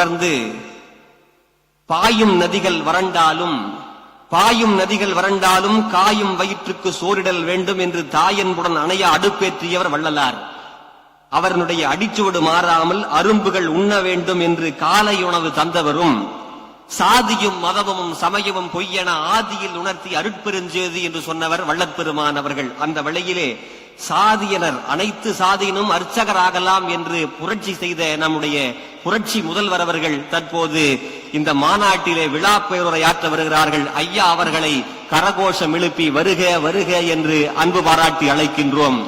தொடர்ந்து பாயும் நதிகள் வறண்டாலும் காயும் வயிற்றுக்கு சோறிடல் வேண்டும் என்று தாயன்புடன் அணைய அடுப்பேற்றியவர் வள்ளலார். அவருடைய அடிச்சுவடு மாறாமல் அரும்புகள் உண்ண வேண்டும் என்று காலை உணவு தந்தவரும், சாதியும் மதமும் சமயமும் பொய்யென ஆதியில் உணர்த்தி அருட்பெருஞ்சேதி என்று சொன்னவர் வள்ளற்பெருமான் அவர்கள். அந்த வேளையிலே சாதியினர் அனைத்து சாதியினும் அர்ச்சகராகலாம் என்று புரட்சி செய்த நம்முடைய புரட்சி முதல்வர் அவர்கள் தற்போது இந்த மாநாட்டிலே விழா பேருரையாற்ற வருகிறார்கள். ஐயா அவர்களை கரகோஷம் எழுப்பி வருக வருக என்று அன்பு பாராட்டி அழைக்கின்றோம்.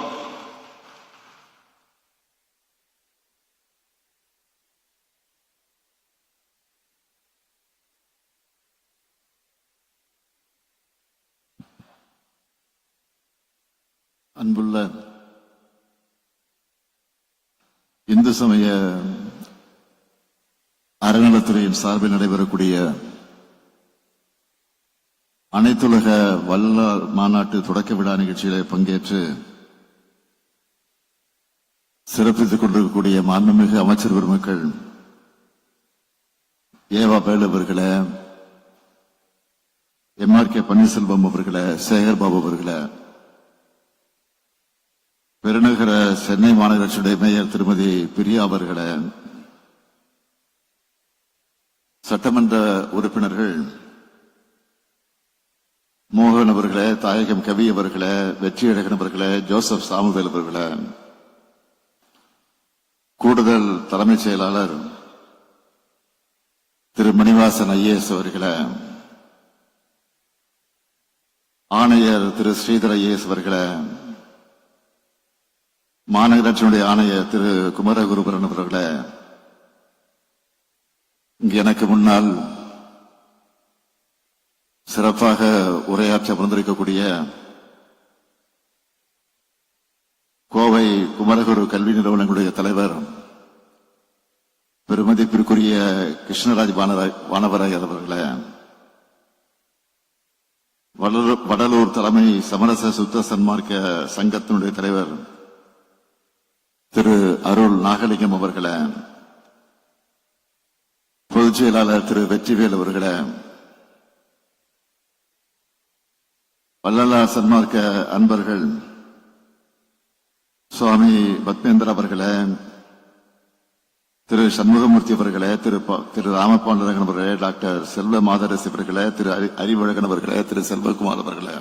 அன்புள்ள இந்து சமய அறநிலைத்துறையின் சார்பில் நடைபெறக்கூடிய அனைத்துலக வள்ளலார் மாநாட்டு தொடக்க விழா நிகழ்ச்சியிலே பங்கேற்று சிறப்பித்துக் கொண்டிருக்கக்கூடிய மாண்புமிகு அமைச்சர் பெருமக்கள் ஏவா பேல் அவர்களே, MRK பன்னீர்செல்வம் அவர்களே, சேகர்பாபு அவர்களே, பெருநகர சென்னை மாநகராட்சியுடைய மேயர் திருமதி பிரியா அவர்களே, சட்டமன்ற உறுப்பினர்கள் மோகன் அவர்களே, தாயகம் கவி அவர்களே, வெற்றியழகன் அவர்களே, ஜோசப் சாமுவேல் அவர்களே, கூடுதல் தலைமைச் செயலாளர் திரு மணிவாசன் IAS அவர்களே, ஆணையர் திரு ஸ்ரீதர் IAS அவர்களே, மாநகராட்சியினுடைய ஆணையர் திரு குமரகுருபரன் அவர்களே, இங்கு எனக்கு முன்னால் சிறப்பாக உரையாற்ற அமர்ந்திருக்கக்கூடிய கோவை குமரகுரு கல்வி நிறுவனங்களுடைய தலைவர் பெருமதிப்பிற்குரிய கிருஷ்ணராஜ் வானவராய் அவர்களே, வடலூர் தலைமை சமரச சுத்த சன்மார்க்க சங்கத்தினுடைய தலைவர் திரு அருள் நாகலிங்கம் அவர்களே, பொதுச் செயலாளர் திரு வெற்றிவேல் அவர்களே, வள்ளலார் சன்மார்க்க அன்பர்கள் சுவாமி பத்மேந்திர அவர்களே, திரு சண்முகமூர்த்தி அவர்களே, திரு ராமபாண்டரகன் அவர்களே, டாக்டர் செல்வ மாதரசி அவர்களே, திரு அறிவழகன் அவர்களே, திரு செல்வகுமார் அவர்களே,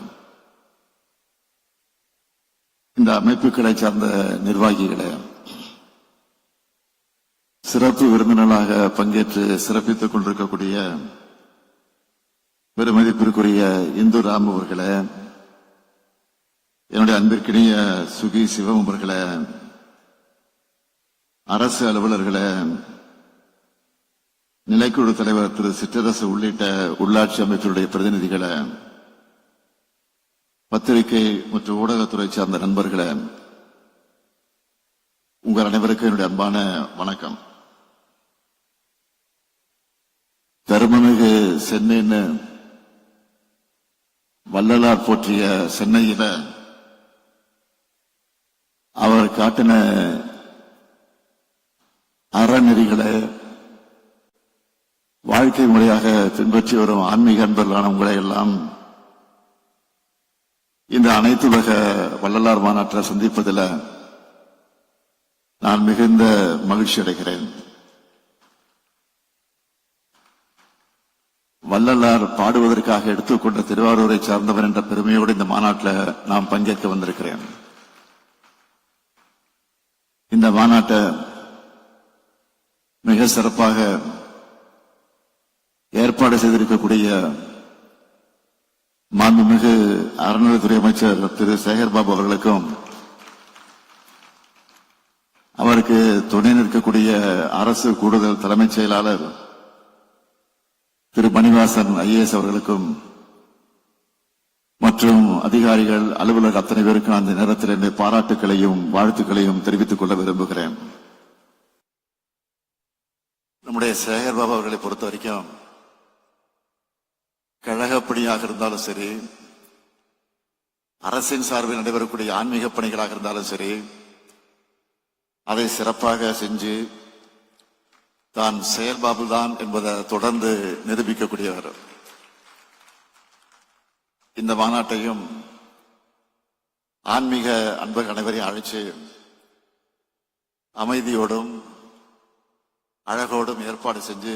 இந்த அமைப்புகளை சார்ந்த நிர்வாகிகளே, சிறப்பு விருந்தினராக பங்கேற்று சிறப்பித்துக் கொண்டிருக்கக்கூடிய பெருமதிப்பிற்குரிய இந்து ராம் அவர்களே, என்னுடைய அன்பிற்கினிய சுகி சிவம் அவர்களே, அரசு அலுவலர்களே, நிலைக்குழு தலைவர் திரு சிற்றரசு உள்ளிட்ட உள்ளாட்சி அமைச்சருடைய பிரதிநிதிகளே, பத்திரிகை மற்றும் ஊடகத்துறை சார்ந்த நண்பர்களே, உங்கள் அனைவருக்கும் என்னுடைய அன்பான வணக்கம். பெருமமிகு சென்னைன்னு வள்ளலார் போற்றிய சென்னையில அவர் காட்டின அறநெறிகளை வாழ்க்கை முறையாக பின்பற்றி வரும் ஆன்மீக அன்பர்களான உங்களை எல்லாம் இந்த அனைத்துலக வள்ளலார் மாநாட்டில் சந்திப்பதில் நான் மிகுந்த மகிழ்ச்சி அடைகிறேன். வள்ளலார் பாடுவதற்காக எடுத்துக்கொண்ட திருவாரூரை சார்ந்தவர் என்ற பெருமையோடு இந்த மாநாட்டில் நாம் பங்கேற்க வந்திருக்கிறேன். இந்த மாநாட்டை மிக சிறப்பாக ஏற்பாடு செய்திருக்கக்கூடிய மாண்புமிகு அறநிலையத்துறை அமைச்சர் திரு சேகர்பாபு அவர்களுக்கும், அவருக்கு துணை நிற்கக்கூடிய அரசு கூடுதல் தலைமைச் செயலாளர் திரு மணிவாசன் IAS அவர்களுக்கும் மற்றும் அதிகாரிகள் அலுவலர் அத்தனை பேருக்கும் அந்த நேரத்தில் என்னுடைய பாராட்டுகளையும் வாழ்த்துக்களையும் தெரிவித்துக் கொள்ள விரும்புகிறேன். நம்முடைய சேகர்பாபு அவர்களை பொறுத்த வரைக்கும் கழகப்பணியாக இருந்தாலும் சரி, அரசின் சார்பில் நடைபெறக்கூடிய ஆன்மீக பணிகளாக இருந்தாலும் சரி, அதை சிறப்பாக செஞ்சு தான் செயல்பாபுதான் என்பதை தொடர்ந்து நிரூபிக்கக்கூடியவர். இந்த மாநாட்டையும் ஆன்மீக அன்பர்கள் அனைவரையும் அழைச்சு அமைதியோடும் அழகோடும் ஏற்பாடு செஞ்சு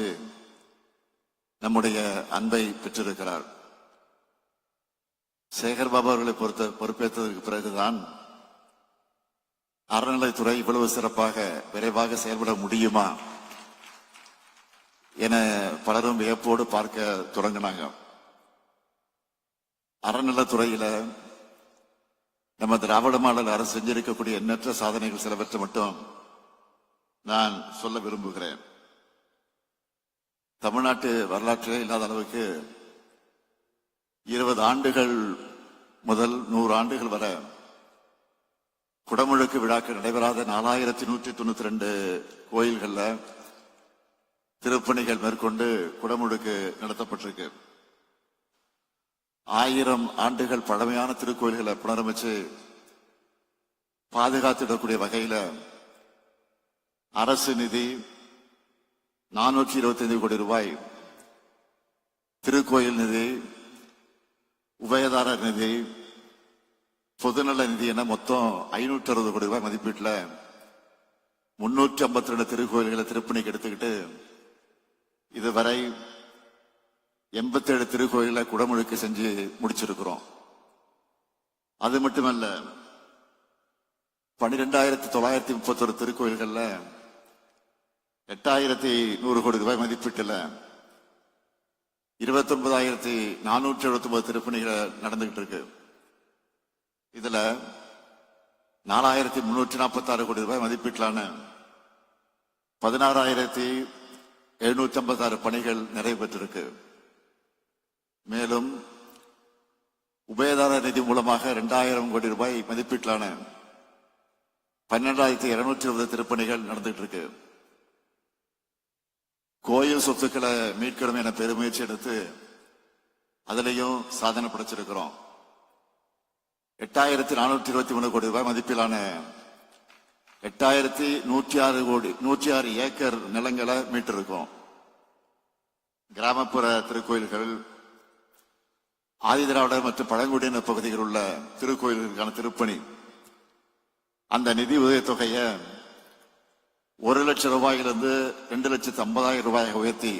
நம்முடைய அன்பை பெற்றிருக்கிறார். சேகர் பாபு அவர்களை பொறுப்பேற்றதற்கு பிறகுதான் அறநிலைத்துறை இவ்வளவு சிறப்பாக விரைவாக செயல்பட முடியுமா என பலரும் வியப்போடு பார்க்க தொடங்கினாங்க. அறநிலைத்துறையில நம்ம திராவிட மாடல் அரசு செஞ்சிருக்கக்கூடிய எண்ணற்ற சாதனைகள் சிலவற்றை மட்டும் நான் சொல்ல விரும்புகிறேன். தமிழ்நாட்டு வரலாற்றிலே இல்லாத அளவுக்கு 20 ஆண்டுகள் முதல் 100 ஆண்டுகள் வரை குடமுழுக்கு விழாக்கள் நடைபெறாத 4192 கோயில்கள்ல திருப்பணிகள் மேற்கொண்டு குடமுழுக்கு நடத்தப்பட்டிருக்கு. 1000 ஆண்டுகள் பழமையான திருக்கோயில்களை புனரமைச்சு பாதுகாத்திடக்கூடிய வகையில அரசு நிதி 425 கோடி ரூபாய், திருக்கோயில் நிதி, உபயதாரர் நிதி, பொதுநல நிதி என மொத்தம் 560 கோடி ரூபாய் மதிப்பீட்டில் 352 திருக்கோயில்களை திருப்பணிக்கு எடுத்துக்கிட்டு இதுவரை 87 திருக்கோயிலை குடமுழுக்கு செஞ்சு முடிச்சிருக்கிறோம். அது மட்டுமல்ல, 12,931 திருக்கோயில்கள்ல 8,100 கோடி ரூபாய் மதிப்பீட்டில் 29,479 திருப்பணிகள் நடந்துகிட்டு இருக்கு. இதுல 4,346 கோடி ரூபாய் மதிப்பீட்டிலான 16,756 பணிகள் நிறைவேற்றிருக்கு. மேலும் உபயதார நிதி மூலமாக 2,000 கோடி ரூபாய் மதிப்பீட்டிலான 12,220 திருப்பணிகள் நடந்துட்டு இருக்கு. கோயில் சொத்துக்களை மீட்கணும் என பெருமுயற்சி எடுத்து அதிலையும் சாதனை படைச்சிருக்கிறோம். 8,423 கோடி ரூபாய் மதிப்பிலான 8,106 ஏக்கர் நிலங்களை மீட்டிருக்கோம். கிராமப்புற திருக்கோயில்கள், ஆதிதிராவிடர் மற்றும் பழங்குடியினர் பகுதிகளில் உள்ள திருக்கோயில்களுக்கான திருப்பணி, அந்த நிதி உதவித்தொகையை 1 லட்சம் ரூபாயிலிருந்து 2,50,000 ரூபாயை உயர்த்தி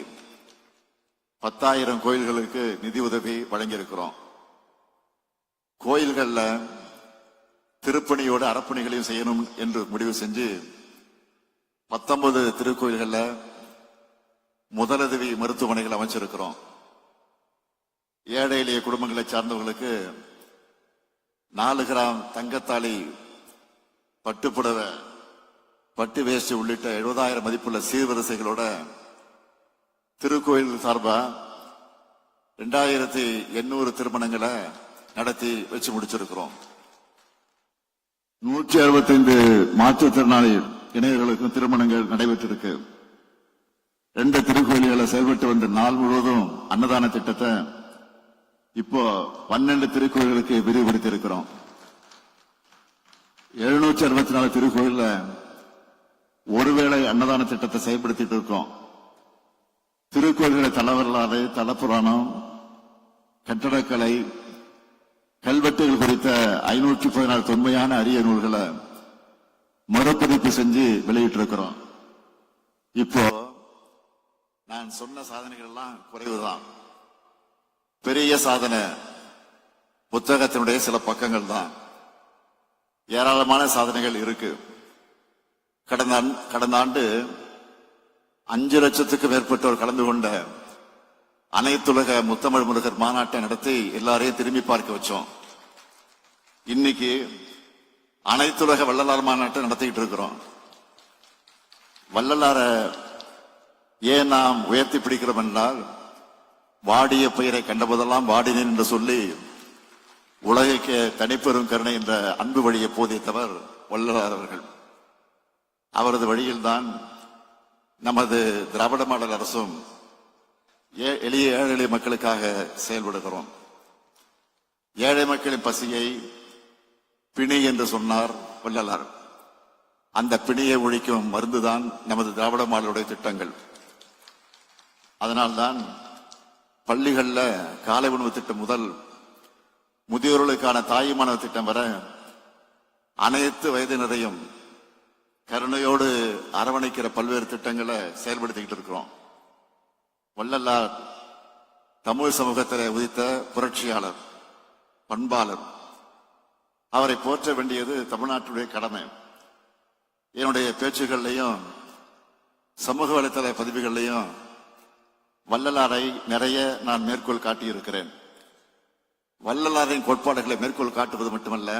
10,000 கோயில்களுக்கு நிதி உதவி வழங்கியிருக்கிறோம். கோயில்கள்ல திருப்பணியோடு அறப்பணிகளையும் செய்யணும் என்று முடிவு செஞ்சு 19 திருக்கோயில்கள்ல முதலுதவி மருத்துவமனைகள் அமைச்சிருக்கிறோம். ஏழை எளிய குடும்பங்களை சார்ந்தவர்களுக்கு 4 கிராம் தங்கத்தாலி, பட்டுப்புடவை, பட்டு வேஷ்டி உள்ளிட்ட 70,000 மதிப்புள்ள சீர்வரிசைகளோட திருக்கோயில் சார்பா 2,800 திருமணங்களை நடத்தி வச்சு முடிச்சிருக்கிறோம். 165 மாற்றுத்திறனாளி இணையர்களுக்கும் திருமணங்கள் நடைபெற்றிருக்கு. 2 திருக்கோயில்களை செயல்பட்டு வந்த நாள் முழுவதும் அன்னதான திட்டத்தை இப்போ 12 திருக்கோயில்களுக்கு விரிவுபடுத்தி இருக்கிறோம். 764 திருக்கோயில்ல ஒருவேளை அன்னதான திட்டத்தை செயல்படுத்திட்டு இருக்கோம். திருக்கோயில்களை தலவரலாறு, தலப்புராணம், கட்டடக்கலை, கல்வெட்டுகள் குறித்த 514 தொன்மையான அரிய நூல்களை மறுபதிப்பு செஞ்சு வெளியிட்டிருக்கிறோம். இப்போ நான் சொன்ன சாதனைகள் எல்லாம் குறைவுதான். பெரிய சாதனை புத்தகத்தினுடைய சில பக்கங்கள் தான். ஏராளமான சாதனைகள் இருக்கு. கடந்த ஆண்டு 5 லட்சத்துக்கும் மேற்பட்டோர் கலந்து கொண்ட அனைத்துலக முத்தமிழ் முருகர் மாநாட்டை நடத்தி எல்லாரையும் திரும்பி பார்க்க வச்சோம். இன்னைக்கு அனைத்துலக வள்ளலார் மாநாட்டை நடத்திக்கிட்டு இருக்கிறோம். வள்ளலார ஏன் நாம் உயர்த்தி பிடிக்கிறோம் என்றால், வாடிய பெயரை கண்டபோதெல்லாம் வாடினேன் என்று சொல்லி உலகைக்கு தனிப்பெரும் கருணை என்ற அன்பு வழியை போதித்தவர் வள்ளலார் அவர்கள். அவரது வழியில்தான் நமது திராவிட மாடல் அரசும் எளிய ஏழை மக்களுக்காக செயல்படுகிறோம். ஏழை மக்களின் பசியை பிணி என்று சொன்னார் வள்ளலார். அந்த பிணியை ஒழிக்கும் மருந்துதான் நமது திராவிட மாடலுடைய திட்டங்கள். அதனால்தான் பள்ளிகள்ல காலை உணவு திட்டம் முதல் முதியோர்களுக்கான தாயுமானவ திட்டம் வர அனைத்து வயதினரையும் கருணையோடு அரவணைக்கிற பல்வேறு திட்டங்களை செயல்படுத்திக்கிட்டு இருக்கிறோம். வள்ளலார் தமிழ் சமூகத்தில் உதித்த புரட்சியாளர், பண்பாளர். அவரை போற்ற வேண்டியது தமிழ்நாட்டுடைய கடமை. என்னுடைய பேச்சுகள்லையும் சமூக வலைத்தள பதிவுகள்லையும் வள்ளலாரை நிறைய நான் மேற்கோள் காட்டியிருக்கிறேன். வள்ளலாரின் கோட்பாடுகளை மேற்கோள் காட்டுவது மட்டுமல்ல,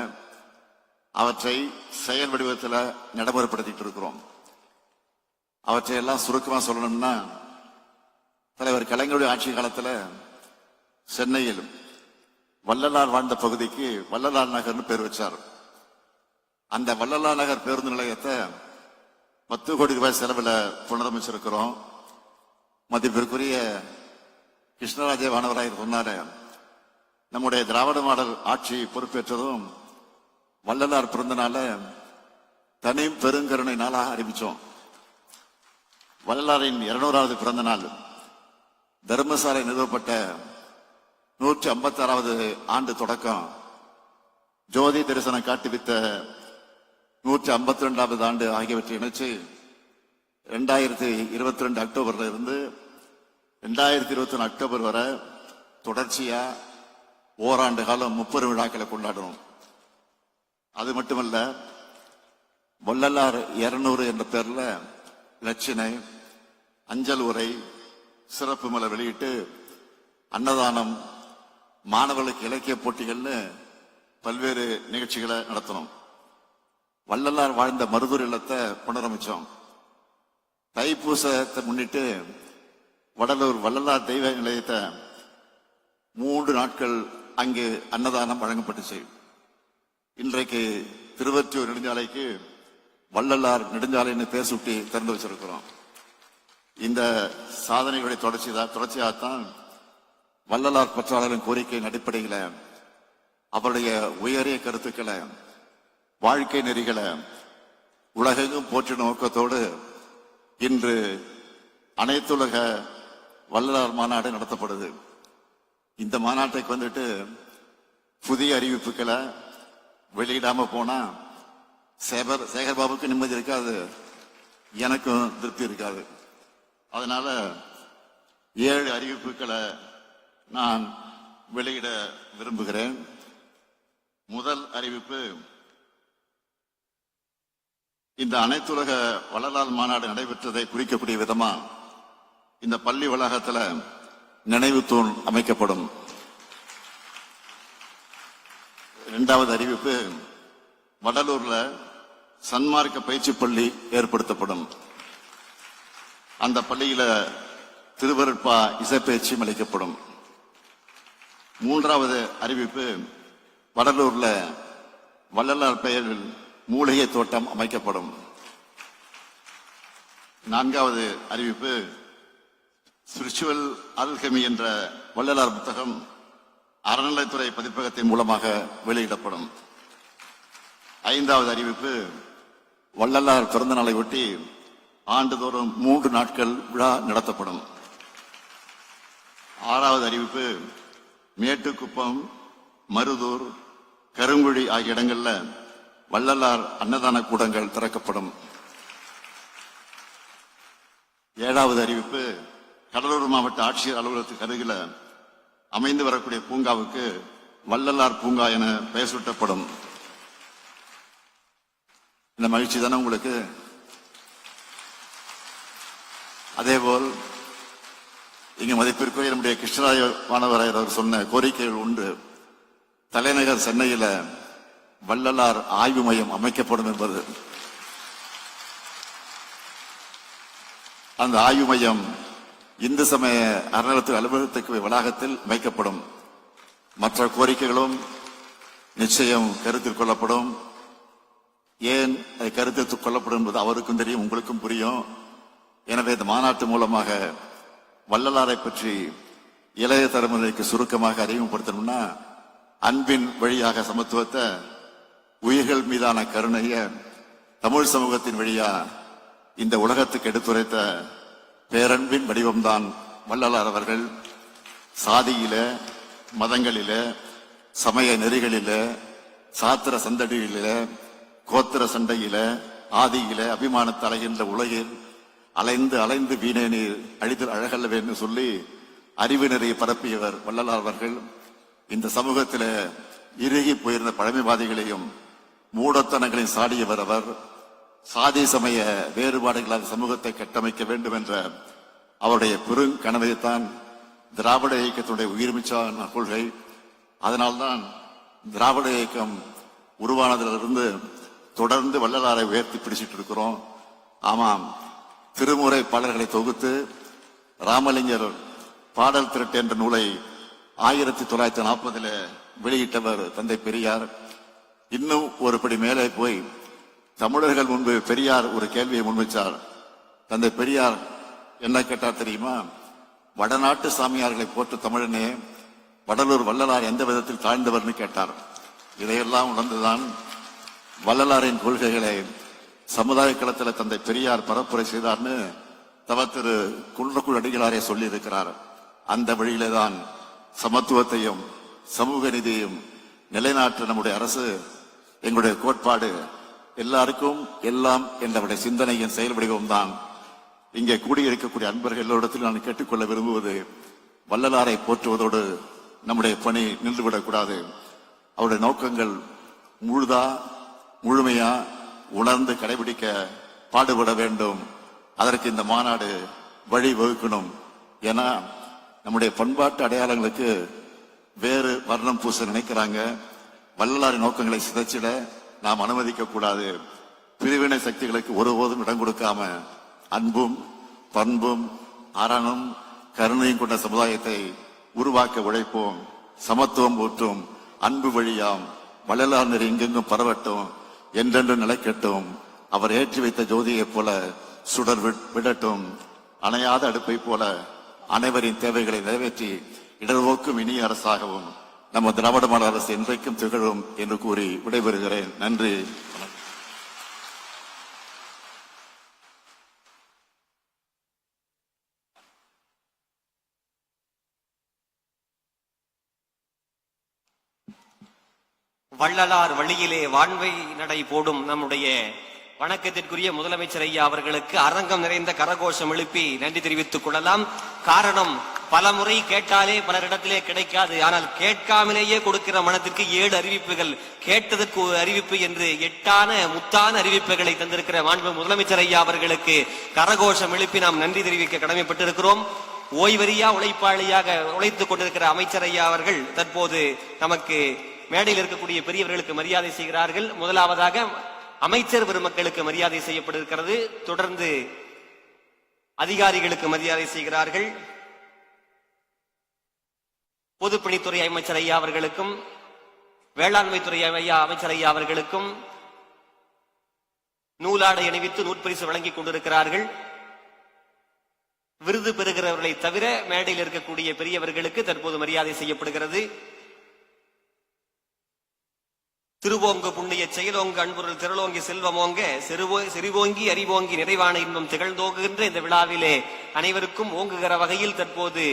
அவற்றை செயல் வடிவத்தில் நடைமுறைப்படுத்திட்டு இருக்கிறோம். அவற்றை எல்லாம் சுருக்கமா சொல்லணும்னா, தலைவர் கலைஞருடைய ஆட்சி காலத்தில் சென்னையில் வள்ளலார் வாழ்ந்த பகுதிக்கு வள்ளலார் நகர்னு பேர் வச்சார். அந்த வள்ளலார் நகர் பேருந்து நிலையத்தை 10 கோடி ரூபாய் செலவில் புனரமைச்சிருக்கிறோம். மதிப்பிற்குரிய கிருஷ்ணராஜ வானவராயர் சொன்னாரு, நம்முடைய திராவிட மாடல் ஆட்சி பொறுப்பேற்றதும் வள்ளலார் பிறந்த நாள தனி பெருங்கருணை நாளாக அறிவிச்சோம். வள்ளலாரின் 200வது பிறந்த நாள், தர்மசாலை நிறுவப்பட்ட 156வது ஆண்டு தொடக்கம், ஜோதி தரிசனம் காட்டுவித்த 152வது ஆண்டு ஆகியவற்றை இணைச்சு 2022 அக்டோபர்ல இருந்து 2021 அக்டோபர் வரை தொடர்ச்சியா ஓராண்டு காலம் 30 விழாக்களை கொண்டாடணும். அது மட்டுமல்ல, வள்ளலார் 200 என்ற பேர்ல லட்சணை, அஞ்சல் உரை, சிறப்பு மலர் வெளியிட்டு அன்னதானம், மாணவர்களுக்கு இலக்கிய போட்டிகள்னு பல்வேறு நிகழ்ச்சிகளை நடத்தணும். வள்ளலார் வாழ்ந்த மருதூர் இல்லத்தை புனரமைச்சோம். தைப்பூசத்தை முன்னிட்டு வடலூர் வள்ளலார் தெய்வ நிலையத்தை 3 நாட்கள் அங்கு அன்னதானம் வழங்கப்பட்டுச்சு. இன்றைக்கு திருவொற்றியூர் நெடுஞ்சாலைக்கு வள்ளலார் நெடுஞ்சாலைன்னு பேர் சுட்டி திறந்து வச்சிருக்கிறோம். இந்த சாதனைகளுடைய தொடர்ச்சியாகத்தான் வள்ளலார் பற்றாளரின் கோரிக்கையின் அடிப்படையில் அவருடைய உயரிய கருத்துக்களை, வாழ்க்கை நெறிகளை உலகெங்கும் போற்று நோக்கத்தோடு இன்று அனைத்துலக வள்ளலார் மாநாடு நடத்தப்படுது. இந்த மாநாட்டுக்கு வந்துட்டு புதிய அறிவிப்புகளை வெளியிடாம போனா சேகர்பாபுக்கு நிம்மதி இருக்காது, எனக்கும் திருப்தி இருக்காது. அதனால 7 அறிவிப்புகளை நான் வெளியிட விரும்புகிறேன். முதல் அறிவிப்பு, இந்த அனைத்துலக வள்ளலார் மாநாடு நடைபெற்றதை குறிக்கக்கூடிய விதமா இந்த பள்ளி வளாகத்தில் நினைவு தூண் அமைக்கப்படும். 2வது அறிவிப்பு, வடலூர்ல சன்மார்க்க பயிற்சி பள்ளி ஏற்படுத்தப்படும். அந்த பள்ளியில திருவருட்பா இசைப்பயிற்சியும் அளிக்கப்படும். 3வது அறிவிப்பு, வடலூர்ல வள்ளலார் பெயரில் மூலிகை தோட்டம் அமைக்கப்படும். 4வது அறிவிப்பு, ஸ்பிரிச்சுவல் அல்கெமி என்ற வள்ளலார் புத்தகம் அறநிலைத்துறை பதிப்பகத்தின் மூலமாக வெளியிடப்படும். 5வது அறிவிப்பு, வள்ளலார் பிறந்த நாளை ஒட்டி ஆண்டுதோறும் 3 நாட்கள் விழா நடத்தப்படும். 6வது அறிவிப்பு, மேட்டுக்குப்பம், மருதூர், கருங்குழி ஆகிய இடங்கள்ல வள்ளலார் அன்னதான கூடங்கள் திறக்கப்படும். 7வது அறிவிப்பு, கடலூர் மாவட்ட ஆட்சியர் அலுவலகத்துக்கு அருகில அமைந்து வரக்கூடிய பூங்காவுக்கு வள்ளலார் பூங்கா என பெயர் சூட்டப்படும். இந்த மகிழ்ச்சி தானே உங்களுக்கு? அதேபோல் இங்கு மதிப்பிற்குரிய நம்முடைய கிருஷ்ணராஜ வானவராயர் அவர் சொன்ன கோரிக்கைகள் உண்டு. தலைநகர் சென்னையில வள்ளலார் ஆய்வு மையம் அமைக்கப்படும் என்பது. அந்த ஆய்வு மையம் இந்து சமய அறநிலையத்துறை அலுவலகத்துக்கு வளாகத்தில் வைக்கப்படும். மற்ற கோரிக்கைகளும் நிச்சயம் கருத்தில் கொள்ளப்படும். ஏன் அது கருத்தில் கொள்ளப்படும் என்பது அவருக்கும் தெரியும், உங்களுக்கும் புரியும். எனவே இந்த மாநாட்டு மூலமாக வள்ளலாரை பற்றி இளைய தலைமுறைக்கு சுருக்கமாக அறிமுகப்படுத்தணும்னா, அன்பின் வழியாக சமத்துவத்தை, உயிர்கள் மீதான கருணைய தமிழ் சமூகத்தின் வழியா இந்த உலகத்துக்கு எடுத்துரைத்த பேரன்பின் வடிவம்தான் வள்ளலார் அவர்கள் சாதியில, மதங்களில, சமய நெறிகளில, சாத்திர சந்தடியில, கோத்திர சண்டையில, ஆதியில அபிமானத்தை அலைகின்ற உலகில் அலைந்து அலைந்து வீணே நீர் அழிதல் அழகல்லவேன்னு சொல்லி அறிவு நெறியை பரப்பியவர் வள்ளலார் அவர்கள். இந்த சமூகத்தில இறுகி போயிருந்த பழமைவாதிகளையும் மூடத்தனங்களையும் சாடியவர் அவர். சாதி சமய வேறுபாடுகளால் சமூகத்தை கட்டமைக்க வேண்டும் என்ற அவருடைய பெருங்கனவைத்தான் திராவிட இயக்கத்தினுடைய உயிர்மிச்சான கொள்கை. அதனால்தான் திராவிட இயக்கம் உருவானதிலிருந்து தொடர்ந்து வள்ளலாரை உயர்த்தி பிடிச்சிட்டு இருக்கிறோம். ஆமாம், திருமுறை பாடல்களை தொகுத்து ராமலிங்கர் பாடல் திரட்டு என்ற நூலை 1940 வெளியிட்டவர் தந்தை பெரியார். இன்னும் ஒரு படி மேலே போய் தமிழர்கள் முன்பு பெரியார் ஒரு கேள்வியை முன்வைச்சார். தந்தை பெரியார் என்ன கேட்டார் தெரியுமா? வடநாட்டு சாமியார்களை போற்று தமிழனே, வடலூர் வள்ளலார் எந்த விதத்தில் தாழ்ந்தவர்னு கேட்டார். இதையெல்லாம் உணர்ந்துதான் வள்ளலாரின் கொள்கைகளை சமுதாய களத்தில் தந்தை பெரியார் பரப்புரை செய்தார்னு திரு குன்றக்குள் அடிகளாரே சொல்லி இருக்கிறார். அந்த வழியிலே தான் சமத்துவத்தையும் சமூக நீதியையும் நிலைநாட்ட நம்முடைய அரசு, எங்களுடைய கோட்பாடு எல்லாருக்கும் எல்லாம் என்றவுடைய சிந்தனையின் செயல் வடிவம் தான். இங்கே கூடியிருக்கக்கூடிய அன்பர்கள் எல்லோரிடத்தில் நான் கேட்டுக்கொள்ள விரும்புவது, வள்ளலாரை போற்றுவதோடு நம்முடைய பணி நின்றுவிடக்கூடாது. அவருடைய நோக்கங்கள் முழுமையா உணர்ந்து கடைபிடிக்க பாடுபட வேண்டும். அதற்கு இந்த மாநாடு வழி வகுக்கணும். ஏன்னா நம்முடைய பண்பாட்டு அடையாளங்களுக்கு வேறு வர்ணம் பூச நினைக்கிறாங்க. வள்ளலாரின் நோக்கங்களை சிதைச்சிட நாம் அனுமதிக்க கூடாது. பிரிவினை சக்திகளுக்கு ஒருபோதும் இடம் கொடுக்காம அன்பும் பண்பும் அறனும் கருணையும் கொண்ட சமுதாயத்தை உருவாக்க உழைப்போம். சமத்துவம் ஊற்றும் அன்பு வழியாம் வள்ளலார் நெறி எங்கெங்கும் பரவட்டும், என்றென்று நிலைக்கட்டும். அவர் ஏற்றி வைத்த ஜோதியைப் போல சுடர் விடட்டும். அணையாத அடுப்பை போல அனைவரின் தேவைகளை நிறைவேற்றி இடர்வோக்கும் இனிய அரசாகவும் நம்ம திராவிட மாடல் அரசு என்றைக்கும் திகழும் என்று கூறி விடைபெறுகிறேன். நன்றி. வள்ளலார் வழியிலே வான்வை நடை போடும் நம்முடைய வணக்கத்திற்குரிய முதலமைச்சர் ஐயா அவர்களுக்கு அரங்கம் நிறைந்த கரகோஷம் எழுப்பி நன்றி தெரிவித்துக் கொள்ளலாம். காரணம், பல முறை கேட்டாலே பலரிடத்திலே கிடைக்காது. ஆனால் கேட்காமலேயே கொடுக்கிற மனத்திற்கு 7 அறிவிப்புகள், கேட்டதற்கு ஒரு அறிவிப்பு என்று 8 முத்தான அறிவிப்புகளை தந்திருக்கிற மாண்பு முதலமைச்சர் ஐயா அவர்களுக்கு கரகோஷம் எழுப்பி நாம் நன்றி தெரிவிக்க கடமைப்பட்டிருக்கிறோம். ஓய்வறியா உழைப்பாளியாக உழைத்துக் கொண்டிருக்கிற அமைச்சர் ஐயா அவர்கள் தற்போது நமக்கு மேடையில் இருக்கக்கூடிய பெரியவர்களுக்கு மரியாதை செய்கிறார்கள். முதலாவதாக அமைச்சர் பெருமக்களுக்கு மரியாதை செய்யப்பட்டிருக்கிறது. தொடர்ந்து அதிகாரிகளுக்கு மரியாதை செய்கிறார்கள். பொதுப்பணித்துறை அமைச்சர் ஐயா அவர்களுக்கும் வேளாண்மைத்துறை அமைச்சர் ஐயா அவர்களுக்கும் நூலாடை அணிவித்து நூற்பரிசு வழங்கிக் கொண்டிருக்கிறார்கள். விருது பெறுகிறவர்களை தவிர மேடையில் இருக்கக்கூடிய பெரியவர்களுக்கு தற்போது மரியாதை செய்யப்படுகிறது. திருவோங்கு புண்ணிய செயலோங்கு அன்புருள் திரளோங்கி செல்வமோங்க செறிவோங்கி அறிவோங்கி நிறைவான இன்பம் திகழ்ந்தோங்குகின்ற இந்த விழாவிலே அனைவருக்கும் ஓங்குகிற வகையில் தற்போது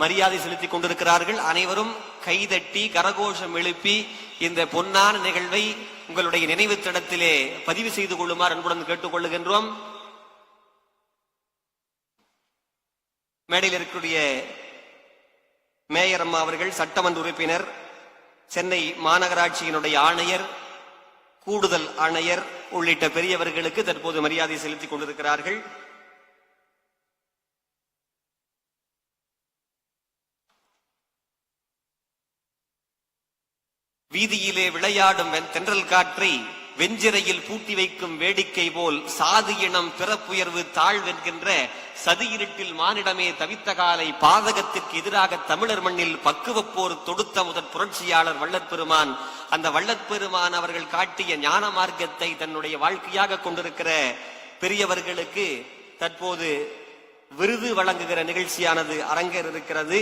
மரியாதை செலுத்திக் கொண்டிருக்கிறார்கள். அனைவரும் கைதட்டி கரகோஷம் எழுப்பி இந்த பொன்னான நிகழ்வை உங்களுடைய நினைவு தடத்திலே பதிவு செய்து கொள்ளுமாறு அன்புடன் கேட்டுக் கொள்ளுகின்றோம். மேடையில் இருக்கக்கூடிய மேயர் அம்மா அவர்கள், சட்டமன்ற உறுப்பினர், சென்னை மாநகராட்சியினுடைய ஆணையர், கூடுதல் ஆணையர் உள்ளிட்ட பெரியவர்களுக்கு தற்போது மரியாதை செலுத்திக் கொண்டிருக்கிறார்கள். வீதியிலே விளையாடும் தென்றல் காற்றை வெஞ்சிரையில் பூட்டி வைக்கும் வேடிக்கை போல் சாதி இனம் பிறப்புயர்வு தாழ்வென்கின்ற சதி இருட்டில் மானிடமே தவித்த காலை பாதகத்திற்கு எதிராக தமிழர் மண்ணில் பக்குவப்போர் தொடுத்த முதற் புரட்சியாளர் வள்ளற்பெருமான், அந்த வள்ளற்பெருமான் அவர்கள் காட்டிய ஞான மார்க்கத்தை தன்னுடைய வாழ்க்கையாக கொண்டிருக்கிற பெரியவர்களுக்கு தற்போது விருது வழங்குகிற நிகழ்ச்சியானது அரங்கேற இருக்கிறது.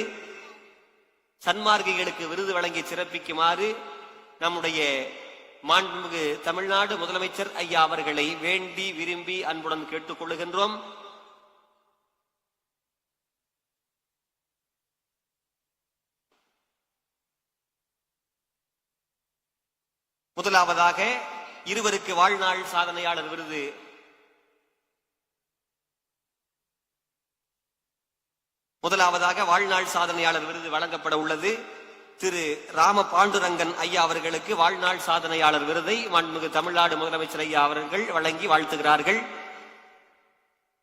சன்மார்க்கிகளுக்கு விருது வழங்கி சிறப்பிக்குமாறு நம்முடைய மாண்புமிகு தமிழ்நாடு முதலமைச்சர் ஐயா அவர்களை வேண்டி விரும்பி அன்புடன் கேட்டுக் கொள்ளுகின்றோம். முதலாவதாக இருவருக்கு வாழ்நாள் சாதனையாளர் விருது வழங்கப்பட உள்ளது. திரு ராம பாண்டுரங்கன் ஐயா அவர்களுக்கு வாழ்நாள் சாதனையாளர் விருதை மாண்புமிகு தமிழ்நாடு முதலமைச்சர் ஐயா அவர்கள் வழங்கி வாழ்த்துகிறார்கள்.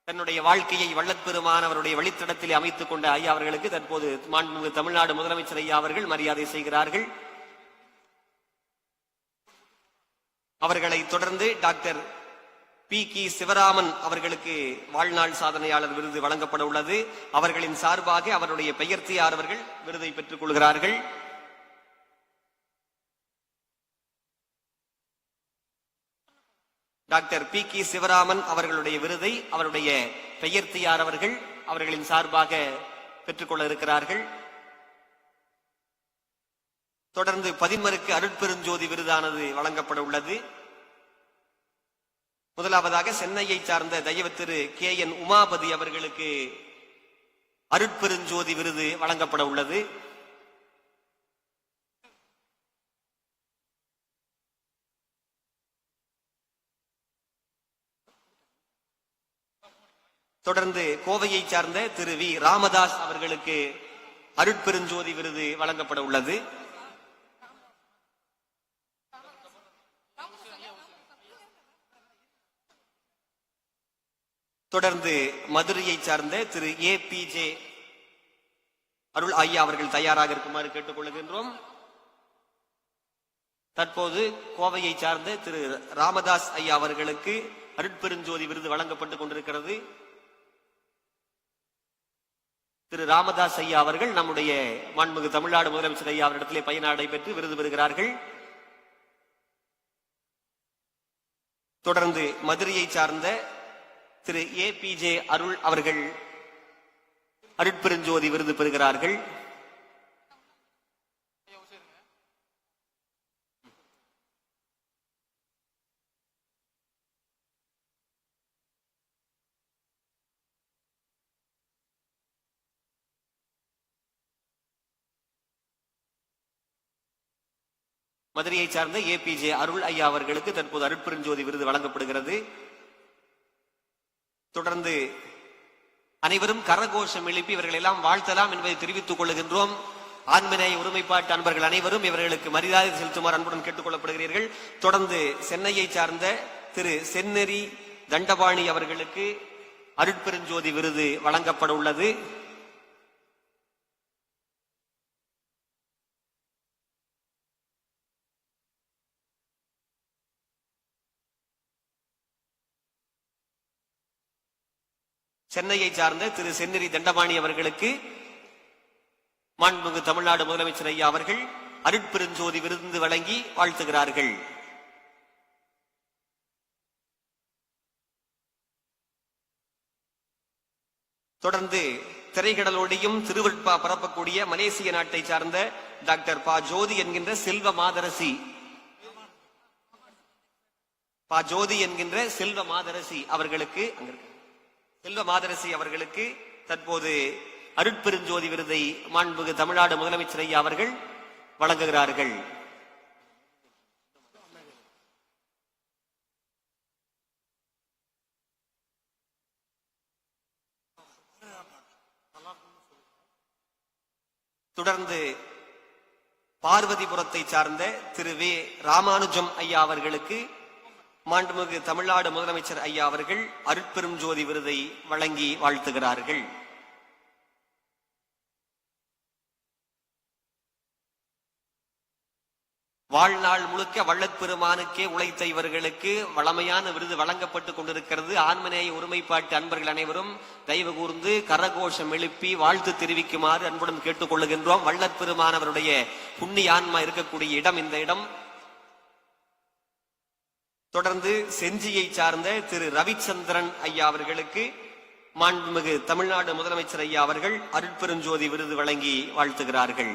தன்னுடைய வாழ்க்கையை வள்ளற்பெருமான் அவருடைய வழித்தடத்திலே அமைத்துக் கொண்ட ஐயா அவர்களுக்கு தற்போது மாண்புமிகு தமிழ்நாடு முதலமைச்சர் ஐயா அவர்கள் மரியாதை செய்கிறார்கள். அவர்களை தொடர்ந்து டாக்டர் பி. சிவராமன் அவர்களுக்கு வாழ்நாள் சாதனையாளர் விருது வழங்கப்பட உள்ளது. அவர்களின் சார்பாக அவருடைய பெயர்த்தியார் அவர்கள் விருதை பெற்றுக் கொள்கிறார்கள். Doctor B. சிவராமன் அவர்களுடைய விருதை அவருடைய பெயர்த்தியார் அவர்கள் அவர்களின் சார்பாக பெற்றுக்கொள்ள இருக்கிறார்கள். தொடர்ந்து பதின்மருக்கு அருட்பெருஞ்சோதி விருதானது வழங்கப்பட உள்ளது. முதலாவதாக சென்னையை சார்ந்த தயவு திரு KN உமாபதி அவர்களுக்கு அருட்பெருஞ்சோதி விருது வழங்கப்பட உள்ளது. தொடர்ந்து கோவையை சார்ந்த திரு வி. ராமதாஸ் அவர்களுக்கு அருட்பெருஞ்சோதி விருது வழங்கப்பட உள்ளது. தொடர்ந்து மதுரையை சார்ந்த திரு APJ அருள் ஐயா அவர்கள் தயாராக இருக்குமாறு கேட்டுக் கொள்கின்றோம். தற்போது கோவையை சார்ந்த திரு ராமதாஸ் ஐயா அவர்களுக்கு அருட்பெருஞ்சோதி விருது வழங்கப்பட்டுக் கொண்டிருக்கிறது. திரு ராமதாஸ் ஐயா அவர்கள் நம்முடைய மாண்புமிகு தமிழ்நாடு முதலமைச்சர் ஐயா அவரிடத்திலே பயனாடை பெற்று விருது பெறுகிறார்கள். தொடர்ந்து மதுரையை சார்ந்த திரு APJ அருள் அவர்கள் அருட்பெருஞ்சோதி விருது பெறுகிறார்கள். மதுரையை சார்ந்த APJ அருள் ஐயா அவர்களுக்கு தற்போது அருட்பெருஞ்சோதி விருது வழங்கப்படுகிறது. தொடர்ந்து அனைவரும் கரகோஷம் எழுப்பி இவர்கள் எல்லாம் வாழ்த்தலாம் என்பதை தெரிவித்துக் கொள்கின்றோம். ஆண்மநேய ஒருமைப்பாட்டு அன்பர்கள் அனைவரும் இவர்களுக்கு மரியாதை செலுத்துமாறு அன்புடன் கேட்டுக் கொள்ளப்படுகிறீர்கள். தொடர்ந்து சென்னையை சார்ந்த திரு செந்நெறி தண்டபாணி அவர்களுக்கு அருட்பெருஞ்சோதி விருது வழங்கப்பட உள்ளது. சென்னையை சார்ந்த திரு செந்நெறி தண்டபாணி அவர்களுக்கு மாண்புமிகு தமிழ்நாடு முதலமைச்சர் ஐயா அவர்கள் அருட்பெருஞ்சோதி விருது வழங்கி வாழ்த்துகிறார்கள். தொடர்ந்து திரைக்கடலோடையும் திருவள்ளுவா பரப்பக்கூடிய மலேசிய நாட்டை சார்ந்த டாக்டர் ஜோதி என்கின்ற செல்வ மாதரசி அவர்களுக்கு தற்போது அருட்பெருஞ்சோதி விருதை மாண்புமிகு தமிழ்நாடு முதலமைச்சர் ஐயா அவர்கள் வழங்குகிறார்கள். தொடர்ந்து பார்வதிபுரத்தை சார்ந்த திரு வே. ராமானுஜம் ஐயா அவர்களுக்கு மாண்புமிகு தமிழ்நாடு முதலமைச்சர் ஐயா அவர்கள் அருட்பெருஞ்சோதி விருதை வழங்கி வாழ்த்துகிறார்கள். வாழ்நாள் முழுக்க வள்ளற்பெருமானுக்கே உழைத்த இவர்களுக்கு வளமையான விருது வழங்கப்பட்டுக் கொண்டிருக்கிறது. ஆண்மநேய ஒருமைப்பாட்டு அன்பர்கள் அனைவரும் தயவு கூர்ந்து கரகோஷம் எழுப்பி வாழ்த்து தெரிவிக்குமாறு அன்புடன் கேட்டுக் கொள்ளுகின்றோம். வள்ளற்பெருமானவருடைய புண்ணிய ஆன்மா இருக்கக்கூடிய இடம் இந்த இடம். தொடர்ந்து செஞ்சியை சார்ந்த திரு ரவிச்சந்திரன் ஐயா அவர்களுக்கு மாண்புமிகு தமிழ்நாடு முதலமைச்சர் ஐயா அவர்கள் அருட்பெருஞ்சோதி விருது வழங்கி வாழ்த்துகிறார்கள்.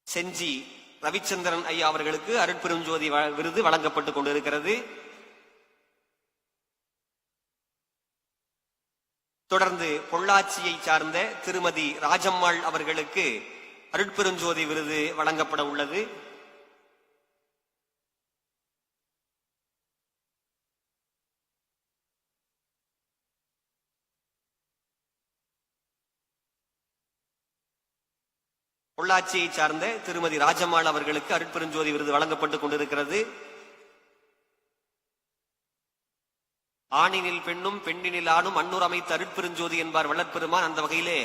செஞ்சி ரவிச்சந்திரன் ஐயா அவர்களுக்கு அருட்பெருஞ்சோதி விருது வழங்கப்பட்டுக் கொண்டிருக்கிறது. தொடர்ந்து பொள்ளாச்சியை சார்ந்த திருமதி ராஜம்மாள் அவர்களுக்கு அருட்பெருஞ்சோதி விருது வழங்கப்பட உள்ளது. பொள்ளாச்சியை சார்ந்த திருமதி ராஜம்மாள் அவர்களுக்கு அருட்பெருஞ்சோதி விருது வழங்கப்பட்டுக் கொண்டிருக்கிறது. ஆணினில் பெண்ணும் பெண்ணினில் ஆணும் அன்னூர் அமைத்த அருட்பெருஞ்சோதி என்பார் வள்ளற்பெருமான். அந்த வகையிலே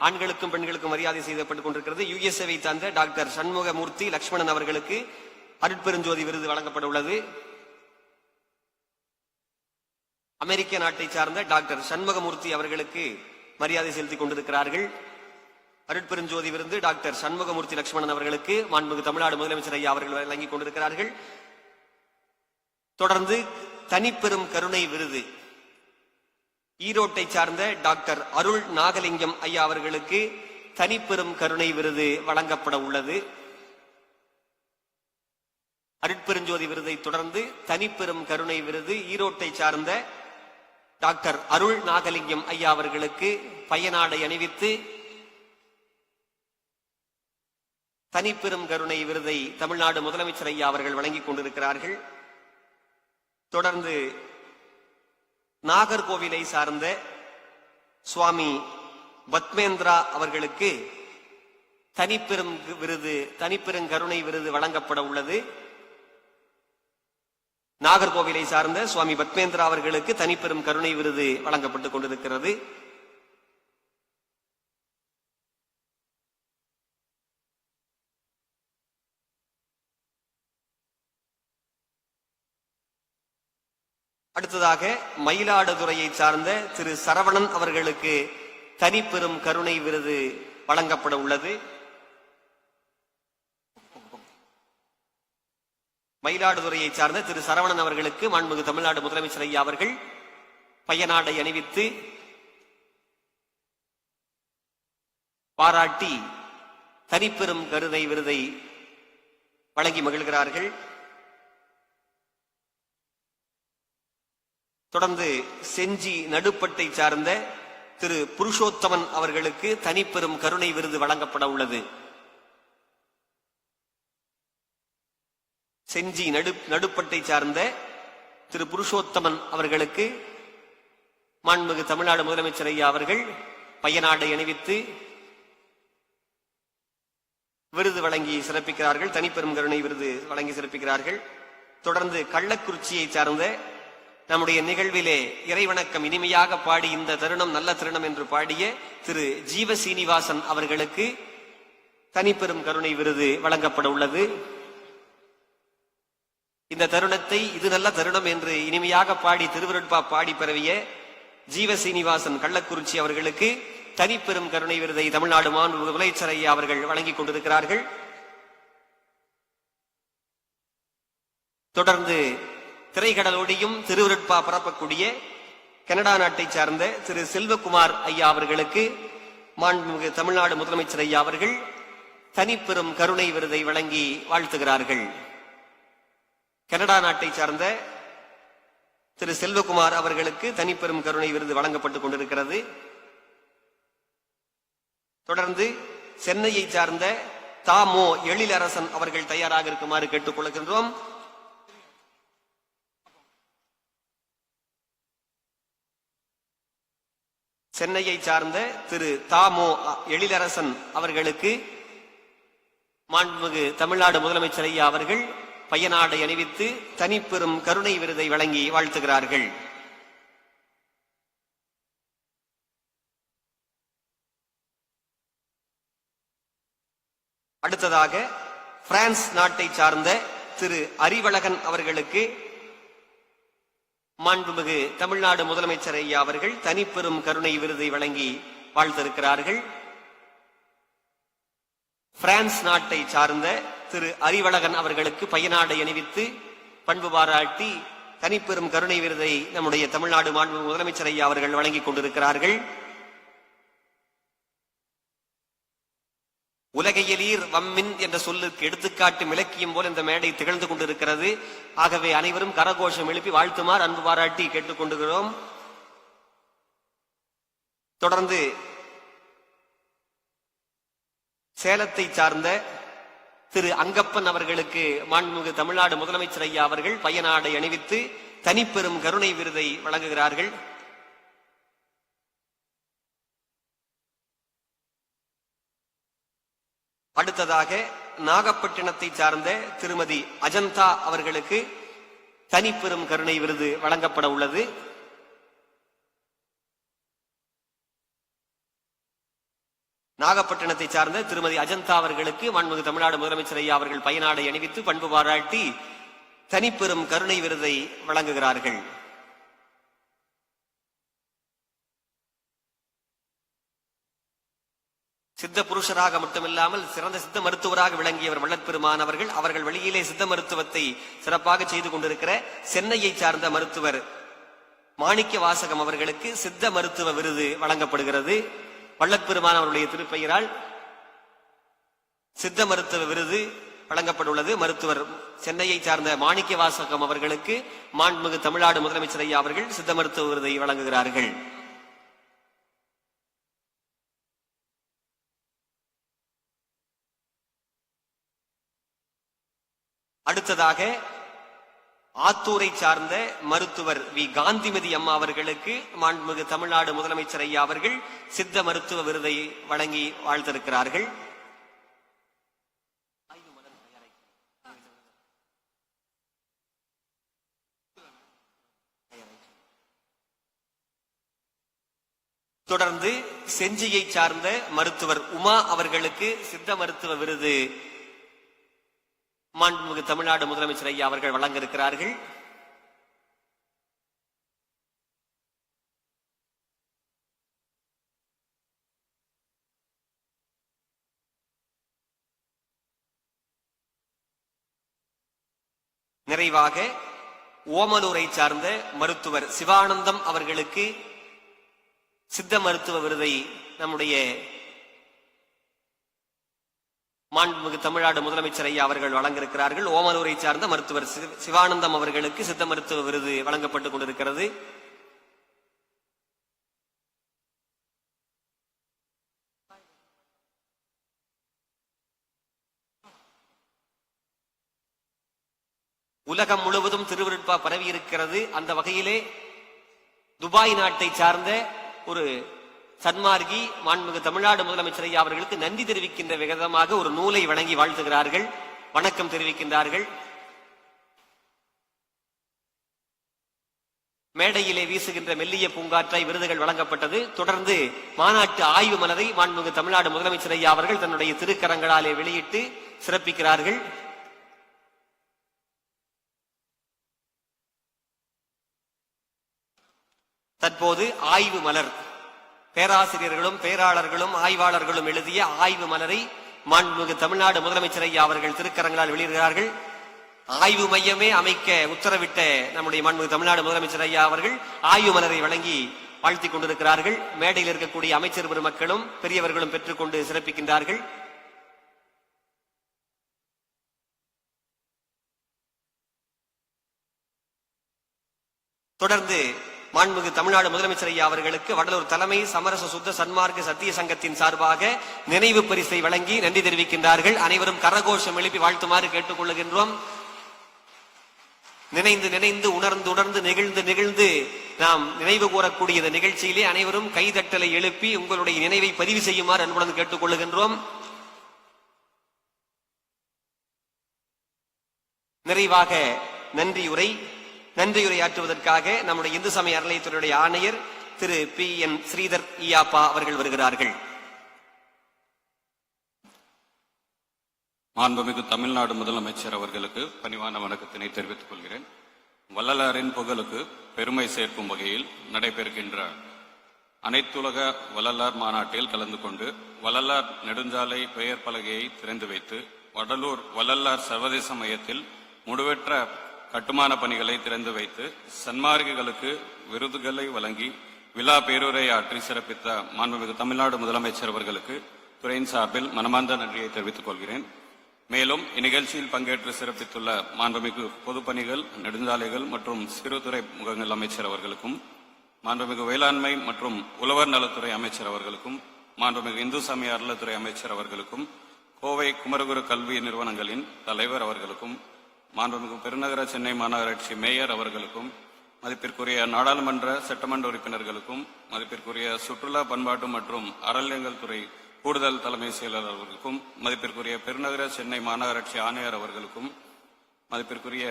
ஆண்களுக்கும் பெண்களுக்கும் மரியாதை செய்யப்பட்டுக் கொண்டிருக்கிறது. யுஎஸ்ஏவை சார்ந்த டாக்டர் சண்முகமூர்த்தி லட்சுமணன் அவர்களுக்கு அருட்பெருஞ்சோதி விருது வழங்கப்பட உள்ளது. அமெரிக்க நாட்டை சார்ந்த டாக்டர் சண்முகமூர்த்தி அவர்களுக்கு மரியாதை செலுத்திக் கொண்டிருக்கிறார்கள். அருட்பெருஞ்சோதி விருது டாக்டர் சண்முகமூர்த்தி லட்சுமணன் அவர்களுக்கு மாண்புமிகு தமிழ்நாடு முதலமைச்சர் ஐயா அவர்கள் வழங்கிக் கொண்டிருக்கிறார்கள். தொடர்ந்து தனிப்பெரும் கருணை விருது ஈரோட்டை சார்ந்த டாக்டர் அருள் நாகலிங்கம் ஐயா அவர்களுக்கு தனிப்பெரும் கருணை விருது வழங்கப்பட உள்ளது. அருட்பெருஞ்சோதி விருதை தொடர்ந்து தனிப்பெரும் கருணை விருது ஈரோட்டை சார்ந்த டாக்டர் அருள் நாகலிங்கம் ஐயா அவர்களுக்கு பையனாடை அணிவித்து தனிப்பெரும் கருணை விருதை தமிழ்நாடு முதலமைச்சர் ஐயா அவர்கள் வழங்கிக் கொண்டிருக்கிறார்கள். தொடர்ந்து நாகர்கோவிலை சார்ந்த சுவாமி பத்மேந்திரா அவர்களுக்கு தனிப்பெரும் கருணை விருது வழங்கப்பட உள்ளது. நாகர்கோவிலை சார்ந்த சுவாமி பத்மேந்திரா அவர்களுக்கு தனிப்பெரும் கருணை விருது வழங்கப்பட்டுக் கொண்டிருக்கிறது. அடுத்ததாக மயிலாடுதுறையை சார்ந்த திரு சரவணன் அவர்களுக்கு தனிப்பெரும் கருணை விருது வழங்கப்பட உள்ளது. மயிலாடுதுறையை சார்ந்த திரு சரவணன் அவர்களுக்கு மாண்புமிகு தமிழ்நாடு முதலமைச்சர் ஐயா அவர்கள் பையனாடை அணிவித்து பாராட்டி தனிப்பெரும் கருணை விருதை வழங்கி மகிழ்கிறார்கள். தொடர்ந்து செஞ்சி நடுப்பட்டை சார்ந்த திரு புருஷோத்தமன் அவர்களுக்கு தனிப்பெரும் கருணை விருது வழங்கப்பட உள்ளது. செஞ்சி நடுப்பட்டை சார்ந்த திரு புருஷோத்தமன் அவர்களுக்கு மாண்புமிகு தமிழ்நாடு முதலமைச்சர் ஐயா அவர்கள் பையனாடை அணிவித்து விருது வழங்கி சிறப்பிக்கிறார்கள். தனிப்பெரும் கருணை விருது வழங்கி சிறப்பிக்கிறார்கள். தொடர்ந்து கள்ளக்குறிச்சியை சார்ந்த நம்முடைய நிகழ்விலே இறைவணக்கம் இனிமையாக பாடி இந்த தருணம் நல்ல தருணம் என்று பாடிய திரு ஜீவ சீனிவாசன் அவர்களுக்கு தனிப்பெரும் கருணை விருது வழங்கப்பட உள்ளது. இந்த தருணத்தை இது நல்ல தருணம் என்று இனிமையாக பாடி திருவருட்பா பாடி பரவிய ஜீவ சீனிவாசன் கள்ளக்குறிச்சி அவர்களுக்கு தனிப்பெரும் கருணை விருதை தமிழ்நாடு மாண்புமிகு முதலமைச்சர் ஐயா அவர்கள் வழங்கிக் கொண்டிருக்கிறார்கள். தொடர்ந்து திரைக்கடலோடியும் திருவருட்பா பரப்பக்கூடிய கனடா நாட்டை சார்ந்த திரு செல்வகுமார் ஐயா அவர்களுக்கு மாண்புமிகு தமிழ்நாடு முதலமைச்சர் ஐயா அவர்கள் தனிப்பெரும் கருணை விருதை வழங்கி வாழ்த்துகிறார்கள். கனடா நாட்டை சார்ந்த திரு செல்வகுமார் அவர்களுக்கு தனிப்பெரும் கருணை விருது வழங்கப்பட்டுக் கொண்டிருக்கிறது. தொடர்ந்து சென்னையை சார்ந்த தாமோ எழிலரசன் அவர்கள் தயாராக இருக்குமாறு கேட்டுக் கொள்கின்றோம். சென்னையை சார்ந்த திரு தாமோ எழிலரசன் அவர்களுக்கு மாண்புமிகு தமிழ்நாடு முதலமைச்சர் ஐயா அவர்கள் பையனாடை அணிவித்து தனிப்பெரும் கருணை விருதை வழங்கி வாழ்த்துகிறார்கள். அடுத்ததாக பிரான்ஸ் நாட்டை சார்ந்த திரு அறிவழகன் அவர்களுக்கு மாண்புமிகு தமிழ்நாடு முதலமைச்சர் ஐயா அவர்கள் தனிப்பெரும் கருணை விருதை வழங்கி வாழ்த்திருக்கிறார்கள். பிரான்ஸ் நாட்டை சார்ந்த திரு அறிவழகன் அவர்களுக்கு பையனாடை அணிவித்து பண்பு பாராட்டி தனிப்பெரும் கருணை விருதை நம்முடைய தமிழ்நாடு மாண்புமிகு முதலமைச்சர் ஐயா அவர்கள் வழங்கிக் கொண்டிருக்கிறார்கள். உலகையலீர் வம்மின் என்ற சொல்லுக்கு எடுத்துக்காட்டு இலக்கியம் போல் இந்த மேடை திகழ்ந்து கொண்டிருக்கிறது. ஆகவே அனைவரும் கரகோஷம் எழுப்பி வாழ்த்துமாறு அன்பு பாராட்டி கேட்டுக்கொண்டுகிறோம். தொடர்ந்து சேலத்தை சார்ந்த திரு அங்கப்பன் அவர்களுக்கு மாண்புமிகு தமிழ்நாடு முதலமைச்சர் ஐயா அவர்கள் பயனாடை அணிவித்து தனிப்பெரும் கருணை விருதை வழங்குகிறார்கள். அடுத்ததாக நாகப்பட்டினத்தை சார்ந்த திருமதி அஜந்தா அவர்களுக்கு தனிப்பெரும் கருணை விருது வழங்கப்பட உள்ளது. நாகப்பட்டினத்தை சார்ந்த திருமதி அஜந்தா அவர்களுக்கு மாண்புமிகு தமிழ்நாடு முதலமைச்சர் ஐயா அவர்கள் பயனாடை அணிவித்து பண்பு பாராட்டி தனிப்பெரும் கருணை விருதை வழங்குகிறார்கள். சித்த புருஷராக மட்டுமில்லாமல் சிறந்த சித்த மருத்துவராக விளங்கியவர் வள்ளற்பெருமான் அவர்கள் வழியிலே சித்த மருத்துவத்தை சிறப்பாக செய்து கொண்டிருக்கிற சென்னையை சார்ந்த மருத்துவர் மாணிக்க வாசகம் அவர்களுக்கு சித்த மருத்துவ விருது வழங்கப்படுகிறது. வள்ளற்பெருமான் அவருடைய திருப்பெயரால் சித்த மருத்துவ விருது வழங்கப்பட்டுள்ளது. மருத்துவர் சென்னையை சார்ந்த மாணிக்க வாசகம் அவர்களுக்கு மாண்புமிகு தமிழ்நாடு முதலமைச்சர் ஐயா அவர்கள் சித்த மருத்துவ விருதை வழங்குகிறார்கள். அடுத்ததாக ஆத்தூரை சார்ந்த மருத்துவர் வி காந்திமதி அம்மா அவர்களுக்கு மாண்புமிகு தமிழ்நாடு முதலமைச்சர் ஐயா அவர்கள் சித்த மருத்துவ விருதை வழங்கி வாழ்த்திருக்கிறார்கள். தொடர்ந்து செஞ்சியை சார்ந்த மருத்துவர் உமா அவர்களுக்கு சித்த மருத்துவ விருது மாண்புமிகு தமிழ்நாடு முதலமைச்சர் ஐயா அவர்கள் வழங்க இருக்கிறார்கள். நிறைவாக ஓமலூரை சார்ந்த மருத்துவர் சிவானந்தம் அவர்களுக்கு சித்த மருத்துவ விருதை நம்முடைய மாண்புமிகு தமிழ்நாடு முதலமைச்சர் ஐயா அவர்கள் வழங்கியிருக்கிறார்கள். ஓமலூரை சார்ந்த மருத்துவர் சிவானந்தம் அவர்களுக்கு சித்த மருத்துவ விருது வழங்கப்பட்டுக் கொண்டிருக்கிறது. உலகம் முழுவதும் திருவிருட்பா பரவி இருக்கிறது. அந்த வகையிலே துபாய் நாட்டை சார்ந்த ஒரு சன்மார்கி மாண்புமிகு தமிழ்நாடு முதலமைச்சர் ஐயா அவர்களுக்கு நன்றி தெரிவிக்கின்ற விதமாக ஒரு நூலை வழங்கி வாழ்த்துகிறார்கள், வணக்கம் தெரிவிக்கின்றார்கள். மேடையிலே வீசுகின்ற மெல்லிய பூங்காற்றாய் விருதுகள் வழங்கப்பட்டது. தொடர்ந்து மாநாட்டு ஆய்வு மலரை மாண்புமிகு தமிழ்நாடு முதலமைச்சர் ஐயா அவர்கள் தன்னுடைய திருக்கரங்களாலே வெளியிட்டு சிறப்பிக்கிறார்கள். தற்போது ஆய்வு மலர் பேராசிரியர்களும் பேராளர்களும் ஆய்வாளர்களும் எழுதிய ஆய்வு மலரை மாண்புமிகு தமிழ்நாடு முதலமைச்சர் ஐயா அவர்கள் திருக்கரங்களால் வெளியிடுகிறார்கள். ஆய்வு மையமே அமைக்க உத்தரவிட்ட நம்முடைய மாண்புமிகு தமிழ்நாடு முதலமைச்சர் ஐயா அவர்கள் ஆய்வு மலரை வழங்கி வாழ்த்திக் கொண்டிருக்கிறார்கள். மேடையில் இருக்கக்கூடிய அமைச்சர் பெருமக்களும் பெரியவர்களும் பெற்றுக்கொண்டு சிறப்பிக்கின்றார்கள். தொடர்ந்து மாண்புமிகு தமிழ்நாடு முதலமைச்சர் ஐயா அவர்களுக்கு வடலூர் தலைமை சமரச சுத்த சன்மார்க்க சத்திய சங்கத்தின் சார்பாக நினைவு பரிசை வழங்கி நன்றி தெரிவிக்கின்றார்கள். அனைவரும் கரகோஷம் எழுப்பி வாழ்த்துமாறு கேட்டுக் கொள்ளுகின்றோம். நினைந்து நினைந்து உணர்ந்து உணர்ந்து நெகிழ்ந்து நெகிழ்ந்து நாம் நினைவு கூறக்கூடிய இந்த நிகழ்ச்சியிலே அனைவரும் கைதட்டலை எழுப்பி உங்களுடைய நினைவை பதிவு செய்யுமாறு அன்புடன் கேட்டுக் கொள்ளுகின்றோம். நிறைவாக நன்றியுரையாற்றுவதற்காக நம்முடைய இந்து சமய அறநிலையத்துறையுடைய ஆணையர் திரு PN ஸ்ரீதர் ஈயாப்பா அவர்கள் வருகிறார்கள். மாண்புமிகு தமிழ்நாடு முதலமைச்சர் அவர்களுக்கு பணிவான வணக்கத்தினை தெரிவித்துக் கொள்கிறேன். வள்ளலாரின் புகழுக்கு பெருமை சேர்க்கும் வகையில் நடைபெறுகின்ற அனைத்துலக வள்ளலார் மாநாட்டில் கலந்து கொண்டு வள்ளலார் நெடுஞ்சாலை பெயர் பலகையை திறந்து வைத்து வடலூர் வள்ளலார் சர்வதேச மையத்தில் முடிவற்ற கட்டுமான பணிகளை திறந்து வைத்து சன்மார்க்கிகளுக்கு விருதுகளை வழங்கி விழா பேருரையாற்றி சிறப்பித்த மாண்புமிகு தமிழ்நாடு முதலமைச்சர் அவர்களுக்கு துறையின் சார்பில் மனமார்ந்த நன்றியை தெரிவித்துக் கொள்கிறேன். மேலும் இந்நிகழ்ச்சியில் பங்கேற்று சிறப்பித்துள்ள மாண்புமிகு பொதுப்பணிகள் நெடுஞ்சாலைகள் மற்றும் சிறுதுறை முகங்கள் அமைச்சர் அவர்களுக்கும் மாண்புமிகு வேளாண்மை மற்றும் உழவர் நலத்துறை அமைச்சர் அவர்களுக்கும், மாண்புமிகு இந்து சமய அறநிலையத்துறை அமைச்சர் அவர்களுக்கும், கோவை குமரகுரு கல்வி நிறுவனங்களின் தலைவர் அவர்களுக்கும், மாண்புமிகு பெருநகர சென்னை மாநகராட்சி மேயர் அவர்களுக்கும், மதிப்பிற்குரிய நாடாளுமன்ற சட்டமன்ற உறுப்பினர்களுக்கும், மதிப்பிற்குரிய சுற்றுலா பண்பாட்டு மற்றும் அறநிலையங்கள் துறை கூடுதல் தலைமை செயலர் அவர்களுக்கும், மதிப்பிற்குரிய பெருநகர சென்னை மாநகராட்சி ஆணையர் அவர்களுக்கும், மதிப்பிற்குரிய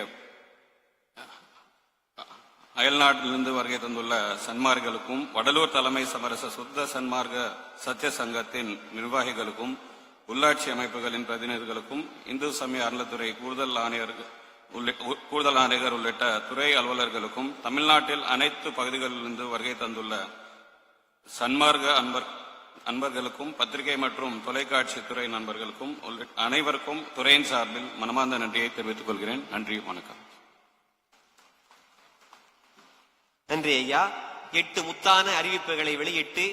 அயல்நாட்டிலிருந்து வருகை தந்துள்ள சன்மார்களுக்கும், வடலூர் தலைமை சமரச சுத்த சன்மார்க்க சத்திய சங்கத்தின் நிர்வாகிகளுக்கும், உள்ளாட்சி அமைப்புகளின் பிரதிநிதிகளுக்கும், இந்து சமய அறநிலையத்துறை கூடுதல் ஆணையர் உள்ளிட்ட துறை அலுவலர்களுக்கும், தமிழ்நாட்டில் அனைத்து பகுதிகளிலிருந்து வருகை தந்துள்ள சன்மார்க்க அன்பர்களுக்கும், பத்திரிகை மற்றும் தொலைக்காட்சி துறை நண்பர்களுக்கும் அனைவருக்கும் துறையின் சார்பில் மனமார்ந்த நன்றியை தெரிவித்துக் கொள்கிறேன். நன்றி, வணக்கம். நன்றி ஐயா. 8 முத்தான அறிவிப்புகளை வெளியிட்டு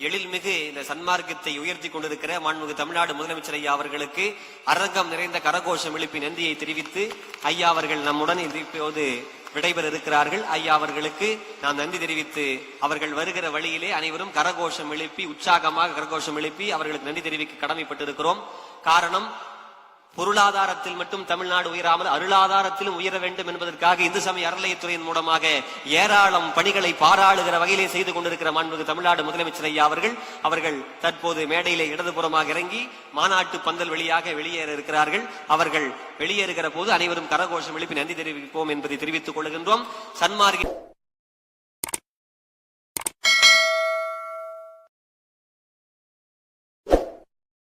எழில்மிகு இந்த சன்மார்க்கத்தை உயர்த்தி கொண்டிருக்கிற மாண்புமிகு தமிழ்நாடு முதலமைச்சர் ஐயா அவர்களுக்கு அரங்கம் நிறைந்த கரகோஷம் எழுப்பி நன்றியை தெரிவித்து ஐயா அவர்கள் நம்முடன் இப்போது விடைபெற இருக்கிறார்கள். ஐயா அவர்களுக்கு நாம் நன்றி தெரிவித்து அவர்கள் வருகிற வழியிலே அனைவரும் கரகோஷம் எழுப்பி உற்சாகமாக கரகோஷம் எழுப்பி அவர்களுக்கு நன்றி தெரிவிக்க கடமைப்பட்டிருக்கிறோம். காரணம், பொருளாதாரத்தில் மட்டும் தமிழ்நாடு உயராமல் அருளாதாரத்திலும் உயர வேண்டும் என்பதற்காக இந்து சமய அறநிலையத்துறையின் மூலமாக ஏராளம் பணிகளை பாராளுகிற வகையிலே செய்து கொண்டிருக்கிற மாண்புமிகு தமிழ்நாடு முதலமைச்சர் ஐயா அவர்கள் தற்போது மேடையிலே இடதுபுறமாக இறங்கி மாநாட்டு பந்தல் வழியாக வெளியேற இருக்கிறார்கள். அவர்கள் வெளியேறுகிற போது அனைவரும் கரகோஷம் எழுப்பி நன்றி தெரிவிப்போம் என்பதை தெரிவித்துக் கொள்கின்றோம். சன்மார்க்க